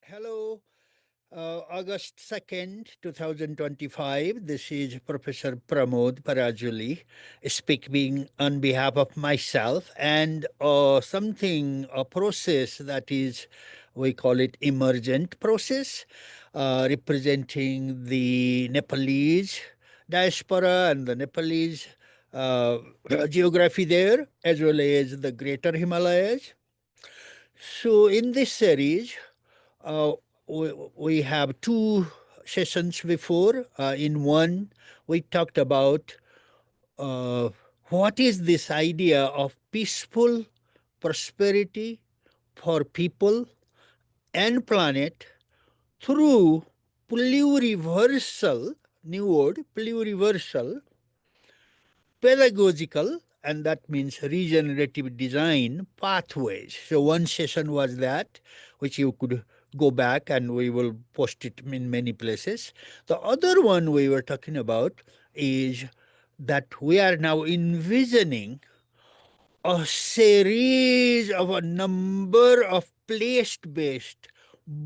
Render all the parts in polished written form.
Hello, August 2nd, 2025. This is Professor Pramod Parajuli speaking on behalf of myself and a process that is, we call it emergent process, representing the Nepalese diaspora and the Nepalese uh, geography there, as well as the greater Himalayas. So, in this series, uh, we have two sessions before. In one, we talked about uh, what is this idea of peaceful prosperity for people and planet through pluriversal, new word, pluriversal pedagogical, and that means regenerative design pathways. So one session was that, which you could go back and we will post it in many places. The other one we were talking about is that we are now envisioning a series of a number of place-based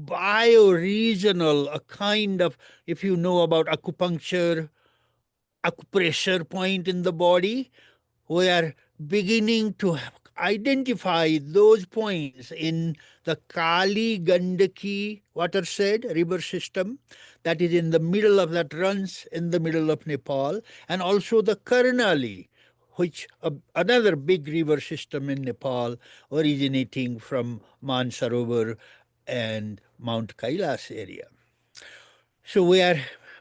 bioregional, a kind of, if you know about acupuncture, acupressure point in the body, we are beginning to identify those points in the Kali Gandaki watershed river system that is in the middle of that runs in the middle of Nepal, and also the Karnali, which another big river system in Nepal originating from Mansarovar and Mount Kailas area. So we are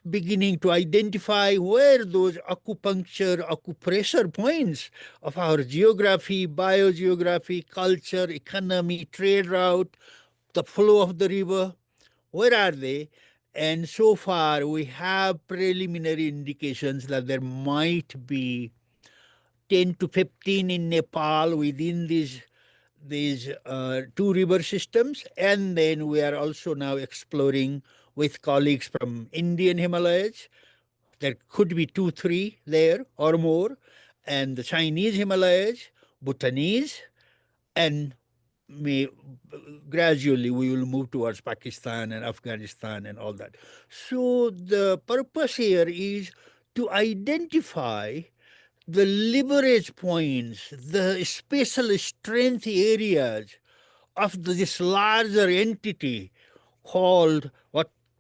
beginning to identify where those acupuncture, acupressure points of our geography, biogeography, culture, economy, trade route, the flow of the river, where are they? And so far, we have preliminary indications that there might be 10 to 15 in Nepal within these two river systems, and then we are also now exploring with colleagues from Indian Himalayas. There could be two, three there or more, and the Chinese Himalayas, Bhutanese, and may gradually we will move towards Pakistan and Afghanistan and all that. So the purpose here is to identify the leverage points, the special strength areas of this larger entity called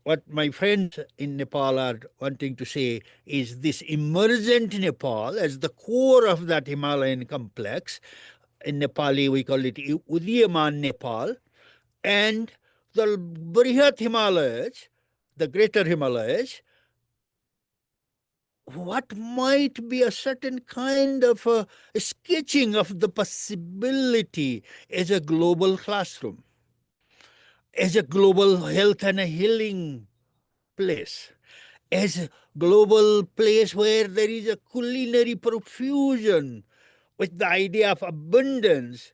what my friends in Nepal are wanting to say is this emergent Nepal as the core of that Himalayan complex. In Nepali, we call it Udiyaman Nepal, and the Brihat Himalayas, the greater Himalayas, what might be a certain kind of a sketching of the possibility as a global classroom, as a global health and a healing place, as a global place where there is a culinary profusion with the idea of abundance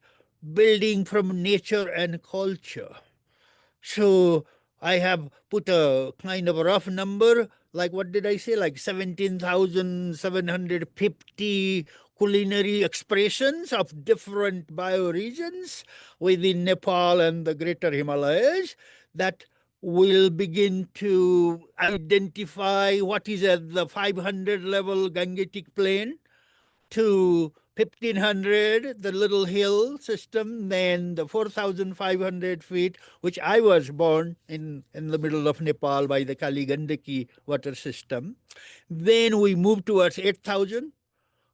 building from nature and culture. So I have put a kind of a rough number, like what did I say, like 17,750 culinary expressions of different bioregions within Nepal and the greater Himalayas that will begin to identify what is at the 500 level Gangetic plain to 1500, the little hill system, then the 4,500 feet, which I was born in the middle of Nepal by the Kali Gandaki water system. Then we moved towards 8,000.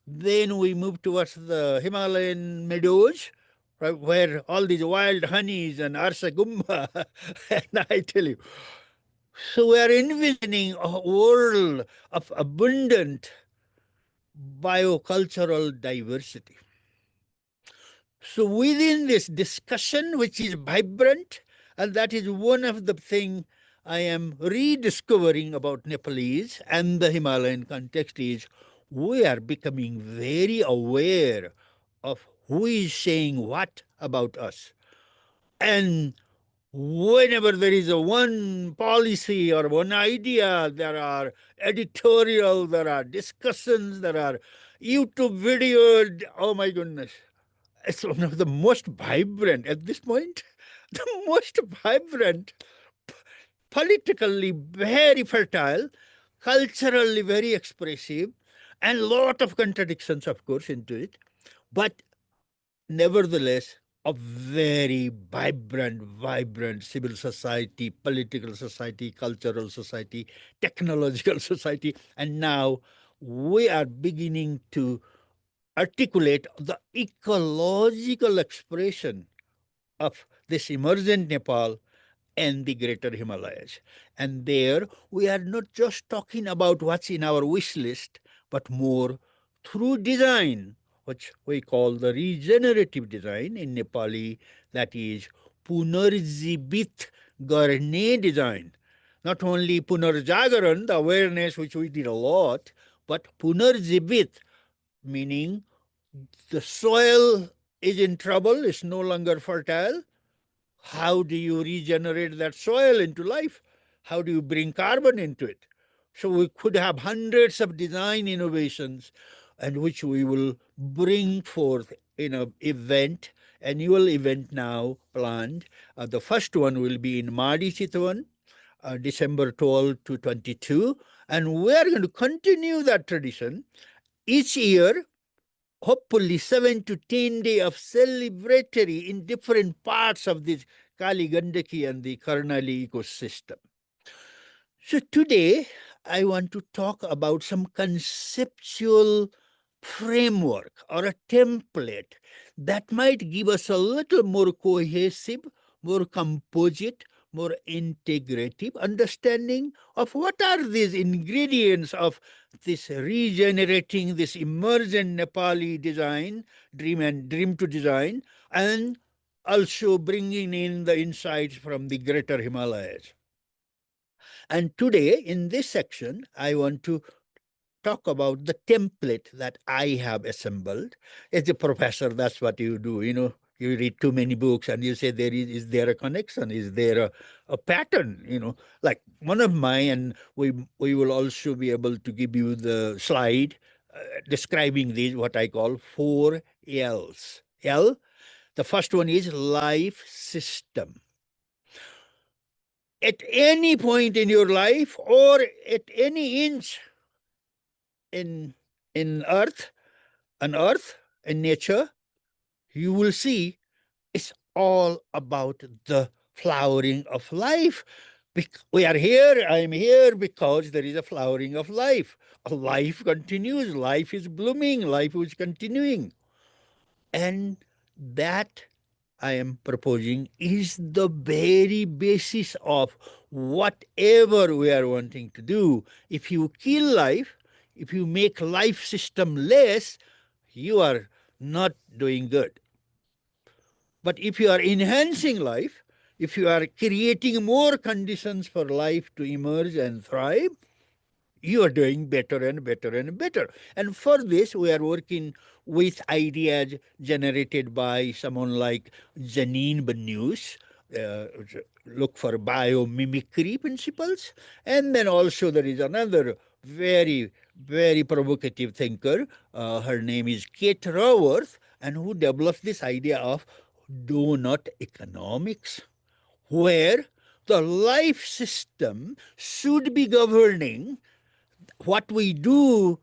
Then we moved towards the Himalayan meadows, right, where all these wild honeys and arsagumba. And I tell you, so we are envisioning a world of abundant biocultural diversity. So within this discussion, which is vibrant, and that is one of the things I am rediscovering about Nepalese and the Himalayan context is we are becoming very aware of who is saying what about us. And whenever there is a one policy or one idea, there are editorial, there are discussions, there are YouTube videos. Oh my goodness. It's one of the most vibrant at this point, the most vibrant. politically very fertile, culturally very expressive, and lot of contradictions, of course, into it. But nevertheless, a very vibrant civil society, political society, cultural society, technological society. And now we are beginning to articulate the ecological expression of this emergent Nepal and the greater Himalayas. And there we are not just talking about what's in our wish list, but more through design, which we call the regenerative design in Nepali, that is Punarjibit Garne design. Not only Punarjagaran, the awareness which we did a lot, but Punarjibit, meaning the soil is in trouble, is no longer fertile. How do you regenerate that soil into life? How do you bring carbon into it? So we could have hundreds of design innovations, and which we will bring forth in an event, annual event now planned. The first one will be in Madi Chitwan, December 12 to 22, and we are going to continue that tradition each year, hopefully 7 to 10 days of celebratory in different parts of this Kali Gandaki and the Karnali ecosystem. So today I want to talk about some conceptual framework or a template that might give us a little more cohesive, more composite, more integrative understanding of what are these ingredients of this regenerating, this emergent Nepali design, dream to design, and also bringing in the insights from the greater Himalayas. And today, in this section, I want to talk about the template that I have assembled. As a professor, that's what you do. You read too many books and you say, is there a connection? Is there a pattern? Like one of mine, and we will also be able to give you the slide describing these, what I call 4 L's. L, the first one is life system. At any point in your life or at any inch in earth, on earth, in nature, you will see it's all about the flowering of life. We are here, I am here because there is a flowering of life. A life continues, life is blooming, life is continuing. And that I am proposing is the very basis of whatever we are wanting to do. If you kill life, if you make life system less, you are not doing good. But if you are enhancing life, if you are creating more conditions for life to emerge and thrive, you are doing better and better and better. And for this, we are working with ideas generated by someone like Janine Benyus. Look for biomimicry principles. And then also there is another very, very provocative thinker. Her name is Kate Raworth, and who developed this idea of donut economics, where the life system should be governing what we do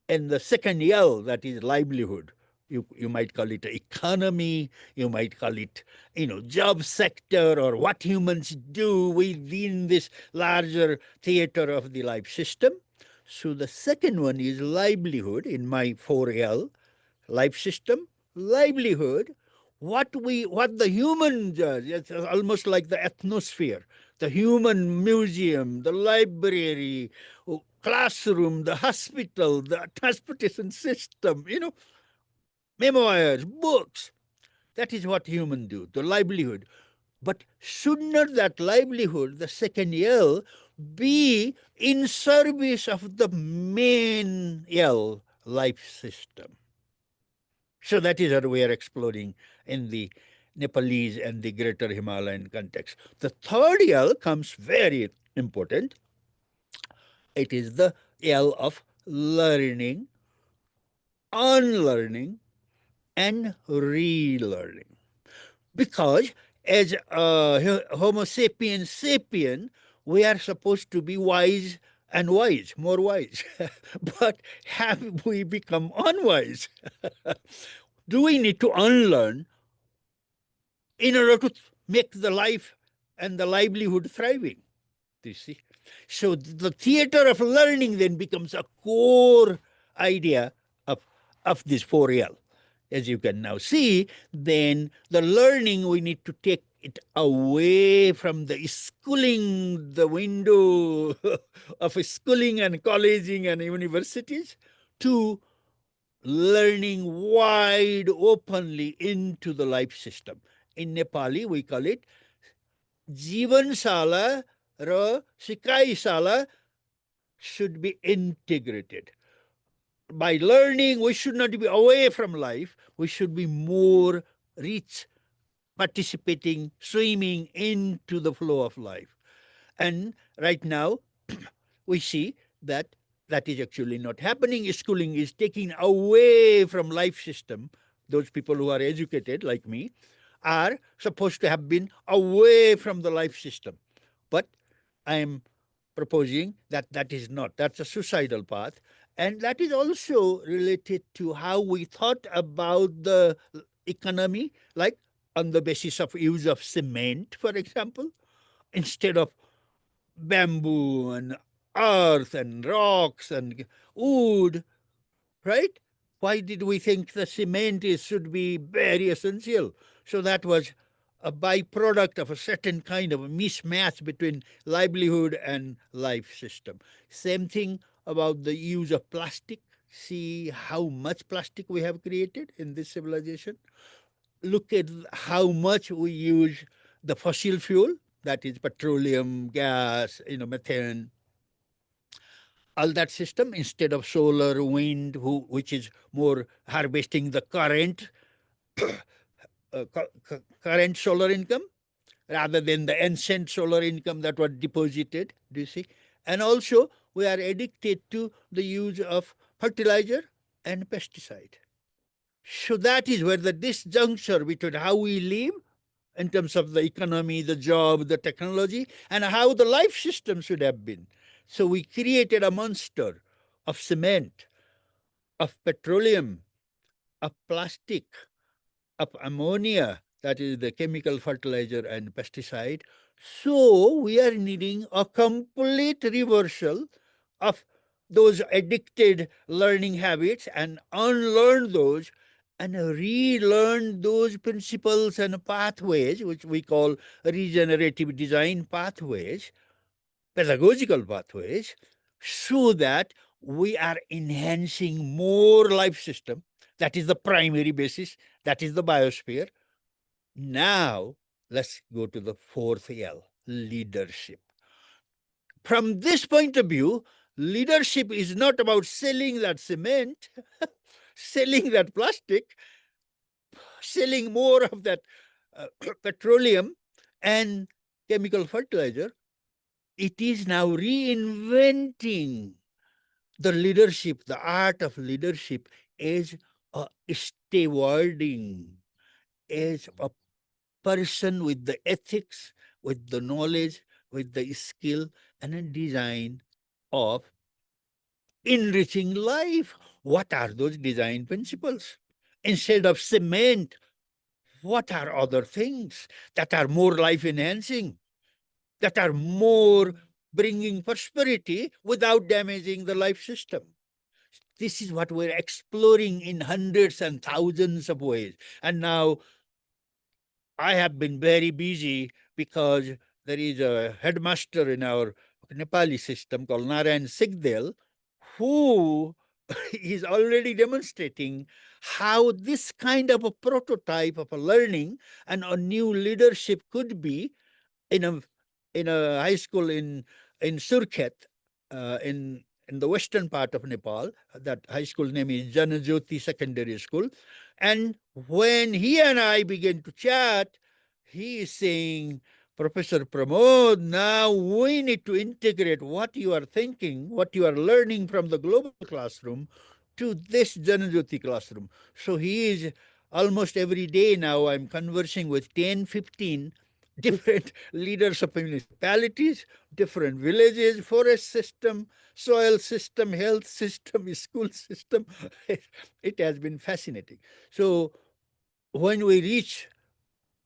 in the second L, that is livelihood. You might call it economy, you might call it, job sector, or what humans do within this larger theater of the life system. So the second one is livelihood in my 4L, life system, livelihood, what the human does. It's almost like the atmosphere, the human museum, the library, classroom, the hospital, the transportation system, memoirs, books. That is what humans do, the livelihood. But should not that livelihood, the second L, be in service of the main L, life system? So that is what we are exploring in the Nepalese and the greater Himalayan context. The third L comes very important. It is the L of learning, unlearning, and relearning. Because as a Homo sapiens sapien, we are supposed to be wise and wise, more wise. But have we become unwise? Do we need to unlearn in order to make the life and the livelihood thriving? Do you see? So the theater of learning then becomes a core idea of, of this 4L. As you can now see, then the learning, we need to take it away from the schooling, the window of schooling and colleging and universities, to learning wide openly into the life system. In Nepali, we call it Jivansala raw Sikai should be integrated. By learning, we should not be away from life. We should be more rich, participating, swimming into the flow of life. And right now, we see that that is actually not happening. Schooling is taking away from life system. Those people who are educated, like me, are supposed to have been away from the life system. But I am proposing that that is not. That's a suicidal path. And that is also related to how we thought about the economy, like on the basis of use of cement, for example, instead of bamboo and earth and rocks and wood, right? Why did we think the cement should be very essential? So that was a byproduct of a certain kind of a mismatch between livelihood and life system. Same thing about the use of plastic. See how much plastic we have created in this civilization. Look at how much we use the fossil fuel, that is petroleum, gas, methane, all that system, instead of solar, wind, which is more harvesting the current solar income rather than the ancient solar income that was deposited. Do you see? And also, we are addicted to the use of fertilizer and pesticide. So that is where the disjuncture between how we live in terms of the economy, the job, the technology, and how the life system should have been. So we created a monster of cement, of petroleum, of plastic, of ammonia, that is the chemical fertilizer and pesticide. So we are needing a complete reversal of those addicted learning habits and unlearn those and relearn those principles and pathways, which we call regenerative design pathways, pedagogical pathways, so that we are enhancing more life system. That is the primary basis. That is the biosphere. Now, let's go to the 4th L, leadership. From this point of view, leadership is not about selling that cement, selling that plastic, selling more of that petroleum and chemical fertilizer. It is now reinventing the leadership, the art of leadership, as a stewarding, as a person with the ethics, with the knowledge, with the skill and a design of enriching life. What are those design principles? Instead of cement, what are other things that are more life enhancing, that are more bringing prosperity without damaging the life system? This is what we're exploring in hundreds and thousands of ways. And now I have been very busy because there is a headmaster in our Nepali system called Narayan Sigdel, who is already demonstrating how this kind of a prototype of a learning and a new leadership could be in a high school in Surkhet, in the western part of Nepal. That high school name is Janajyoti Secondary School. And when he and I began to chat, he is saying, Professor Pramod, now we need to integrate what you are thinking, what you are learning from the global classroom to this Janajyoti classroom. So he is almost every day now, I'm conversing with 10, 15 different leaders of municipalities, different villages, forest system, soil system, health system, school system. It has been fascinating. So when we reach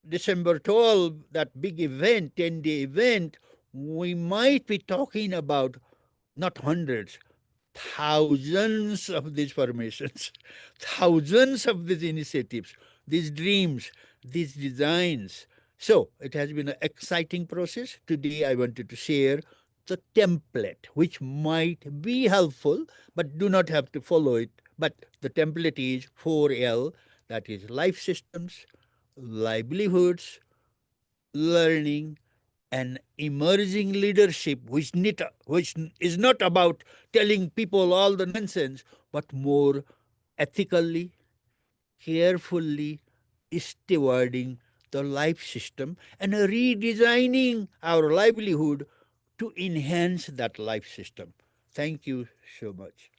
December 12, that big event, 10-day event, we might be talking about not hundreds, thousands of these formations, thousands of these initiatives, these dreams, these designs. So it has been an exciting process. Today I wanted to share the template, which might be helpful, but do not have to follow it. But the template is 4L, that is life systems, livelihoods, learning, and emerging leadership, which is not about telling people all the nonsense, but more ethically, carefully stewarding the life system and redesigning our livelihood to enhance that life system. Thank you so much.